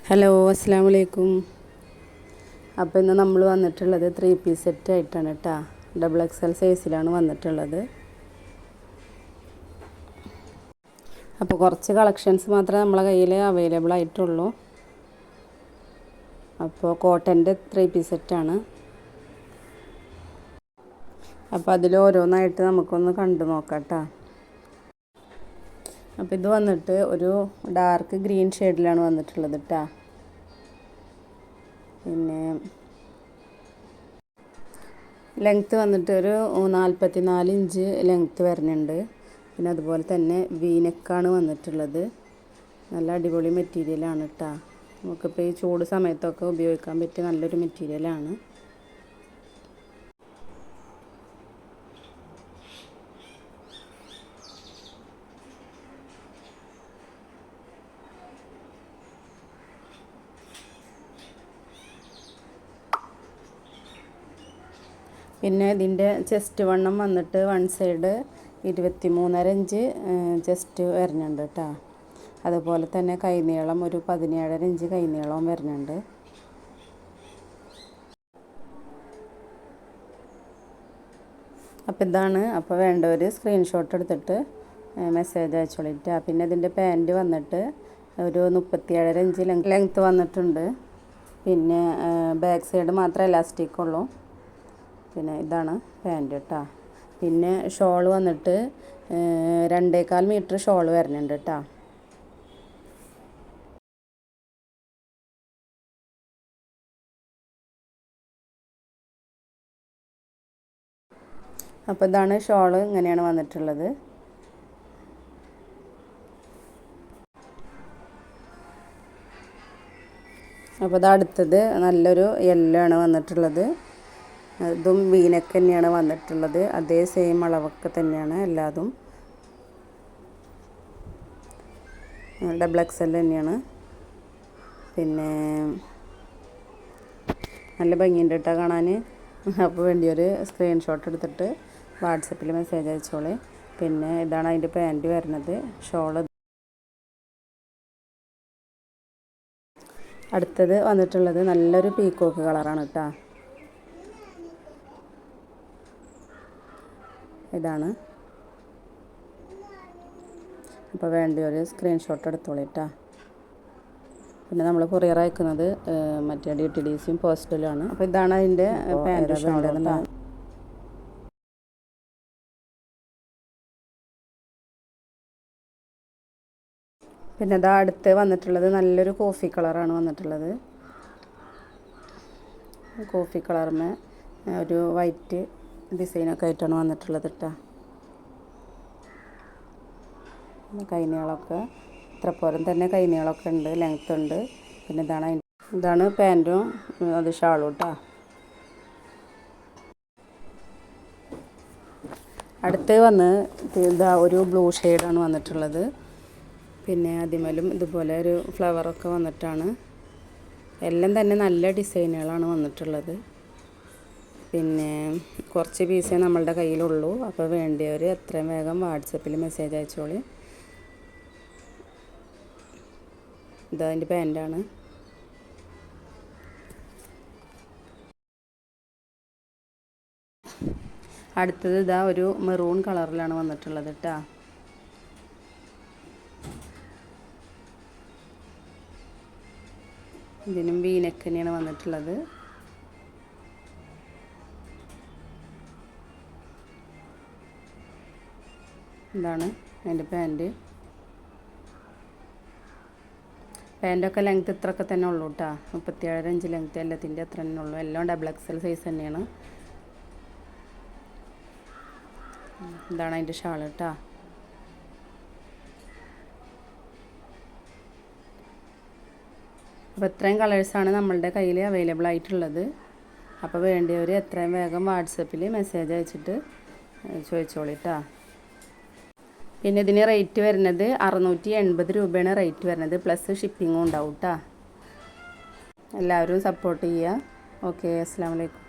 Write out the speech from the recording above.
Hello അസ്സാം വലൈക്കും. അപ്പോൾ ഇന്ന് നമ്മൾ വന്നിട്ടുള്ളത് 3 പീസ് സെറ്റ് ആയിട്ടാണ് കേട്ടോ. XXL സൈസിലാണ് വന്നിട്ടുള്ളത്. അപ്പോൾ കുറച്ച് കളക്ഷൻസ് മാത്രമേ നമ്മളെ കയ്യിൽ അവൈലബിൾ ആയിട്ടുള്ളൂ. അപ്പോൾ കോട്ടൻ്റെ 3 പീസ് സെറ്റാണ്. അപ്പോൾ അതിൽ ഓരോന്നായിട്ട് നമുക്കൊന്ന് കണ്ടു നോക്കാം കേട്ടോ. അപ്പോൾ ഇത് വന്നിട്ട് ഒരു ഡാർക്ക് ഗ്രീൻ ഷെയ്ഡിലാണ് വന്നിട്ടുള്ളത് കേട്ടോ. പിന്നെ ലെങ്ത്ത് വന്നിട്ട് ഒരു 44 ഇഞ്ച് ലെങ്ത്ത് വരുന്നുണ്ട്. പിന്നെ അതുപോലെ തന്നെ വീനെക്കാണ് വന്നിട്ടുള്ളത്. നല്ല അടിപൊളി മെറ്റീരിയലാണ് കേട്ടോ. നമുക്കിപ്പോൾ ഈ ചൂട് സമയത്തൊക്കെ ഉപയോഗിക്കാൻ പറ്റിയ നല്ലൊരു മെറ്റീരിയലാണ്. പിന്നെ ഇതിൻ്റെ ചെസ്റ്റ് വണ്ണം വന്നിട്ട് വൺ സൈഡ് 23.5 ഇഞ്ച് ചെസ്റ്റ് വരുന്നുണ്ട് കേട്ടോ. അതുപോലെ തന്നെ കൈനീളം ഒരു 17.5 ഇഞ്ച് കൈനീളവും വരുന്നുണ്ട്. അപ്പോൾ ഇതാണ്. അപ്പോൾ വേണ്ടവർ സ്ക്രീൻഷോട്ട് എടുത്തിട്ട് മെസ്സേജ് അയച്ചോളിട്ടാ. പിന്നെ ഇതിൻ്റെ പാൻറ്റ് വന്നിട്ട് ഒരു 37.5 ഇഞ്ച് ലെങ്ത്ത് വന്നിട്ടുണ്ട്. പിന്നെ ബാക്ക് സൈഡ് മാത്രമേ എലാസ്റ്റിക് ഉള്ളൂ. പിന്നെ ഇതാണ് പാൻറ്റ് കേട്ടോ. പിന്നെ ഷോൾ വന്നിട്ട് 2.25 മീറ്റർ ഷോൾ വരുന്നുണ്ട് കേട്ടോ. അപ്പോൾ ഇതാണ് ഷോൾ, ഇങ്ങനെയാണ് വന്നിട്ടുള്ളത്. അപ്പോൾ ഇത് അടുത്തത് നല്ലൊരു യെല്ലോ ആണ് വന്നിട്ടുള്ളത്. ഇതും വീനക്ക് തന്നെയാണ് വന്നിട്ടുള്ളത്. അതേ സെയിം അളവൊക്കെ തന്നെയാണ് എല്ലാതും. XXL തന്നെയാണ്. പിന്നെ നല്ല ഭംഗിയുണ്ട് കേട്ടോ കാണാൻ. അപ്പോൾ വേണ്ടിയൊരു സ്ക്രീൻഷോട്ട് എടുത്തിട്ട് വാട്സപ്പിൽ മെസ്സേജ് അയച്ചോളേ. പിന്നെ ഇതാണ് അതിൻ്റെ പാൻറ്റ് വരുന്നത്. ഷോള് അടുത്തത് വന്നിട്ടുള്ളത് നല്ലൊരു പീക്കോക്ക് കളറാണ് കേട്ടോ. ഇതാണ്. അപ്പോൾ വേണ്ടിയൊരു സ്ക്രീൻഷോട്ട് എടുത്തോളിട്ടാ. പിന്നെ നമ്മൾ കൊറിയർ അയക്കുന്നത് മറ്റേ DTDCയും പോസ്റ്റലുമാണ്. അപ്പോൾ ഇതാണ് അതിൻ്റെ പാൻറ്റ് ഷോൾ. പിന്നെ അതാ അടുത്ത് വന്നിട്ടുള്ളത് നല്ലൊരു കോഫി കളറാണ് വന്നിട്ടുള്ളത്. കോഫി കളറിന് ഒരു വൈറ്റ് ഡിസൈനൊക്കെ ആയിട്ടാണ് വന്നിട്ടുള്ളത് കേട്ടോ. കൈനീളമൊക്കെ ഇത്രപ്പോരം തന്നെ കൈനീളമൊക്കെ ഉണ്ട്, ലെങ്ത്ത് ഉണ്ട്. പിന്നെ ഇതാണ് പാൻറ്റും അത് ഷാളും കേട്ടോ. അടുത്ത് വന്ന് ഇതാ ഒരു ബ്ലൂ ഷെയ്ഡാണ് വന്നിട്ടുള്ളത്. പിന്നെ അതിമേലും ഇതുപോലെ ഒരു ഫ്ലവറൊക്കെ വന്നിട്ടാണ്. എല്ലാം തന്നെ നല്ല ഡിസൈനുകളാണ് വന്നിട്ടുള്ളത്. പിന്നെ കുറച്ച് പീസേ നമ്മളുടെ കയ്യിലുള്ളൂ. അപ്പോൾ വേണ്ടിയവർ എത്രയും വേഗം വാട്സപ്പിൽ മെസ്സേജ് അയച്ചോളി. ഇതതിൻ്റെ പാൻറ്റാണ്. അടുത്തത് ഇതാ ഒരു മെറൂൺ കളറിലാണ് വന്നിട്ടുള്ളത് കേട്ടോ. ഇതിനും വീനക്ക് തന്നെയാണ് വന്നിട്ടുള്ളത്. ഇതാണ് അതിൻ്റെ പാൻറ്റൊക്കെ ലെങ്ത്ത് ഇത്രയൊക്കെ തന്നെ ഉള്ളൂ കേട്ടോ. 37.5 ഇഞ്ച് ലെങ്ത്ത് എല്ലാത്തിൻ്റെ അത്ര തന്നെ ഉള്ളൂ. എല്ലാം XXL സൈസ് തന്നെയാണ്. ഇതാണ് അതിൻ്റെ ഷാൾ കേട്ടോ. അപ്പോൾ ഇത്രയും കളേഴ്സാണ് നമ്മളുടെ കയ്യിൽ അവൈലബിൾ ആയിട്ടുള്ളത്. അപ്പോൾ വേണ്ടിയവർ എത്രയും വേഗം വാട്സപ്പിൽ മെസ്സേജ് അയച്ചിട്ട് ചോദിച്ചോളിട്ടാ. പിന്നെ ഇതിന് റേറ്റ് വരുന്നത് 680 രൂപയാണ് റേറ്റ് വരുന്നത്. പ്ലസ് ഷിപ്പിങ്ങും ഉണ്ടാവും കേട്ടോ. എല്ലാവരും സപ്പോർട്ട് ചെയ്യുക. ഓക്കെ, അസ്സലാമു അലൈക്കും.